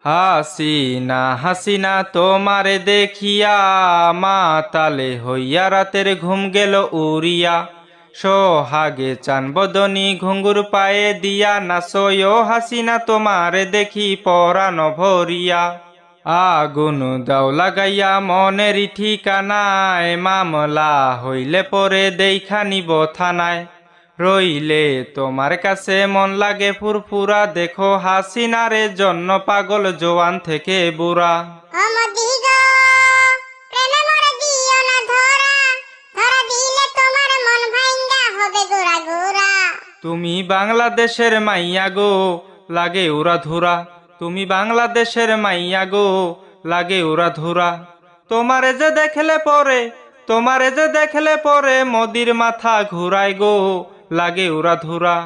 হাসিনা হাসিনা তোমারে দেখিয়া মাতালে হইয়া রাতের ঘুম গেল উড়িয়া। সোহাগে চান বদনি ঘুঙ্গুর পায়ে দিয়া নাচয় হাসিনা তোমারে দেখি পরাণ ভরিয়া। আগুন দাও লাগাইয়া মনের ঠিকানায় মামলা হইলে পরে দেখা নিব থানায়। রইলে তোমার কাছে মন লাগে ফুরফুরা দেখো হাসিনারে জন্য পাগল জোয়ান থেকে বুড়া। তুমি বাংলাদেশের মাইয়া গো লাগে উড়া ধুরা। তুমি বাংলাদেশের মাইয়া গো লাগে উড়া ধুরা। তোমারে যে দেখলে পরে মোদির মাথা ঘুরায় গো লাগে উড়া ধুরা।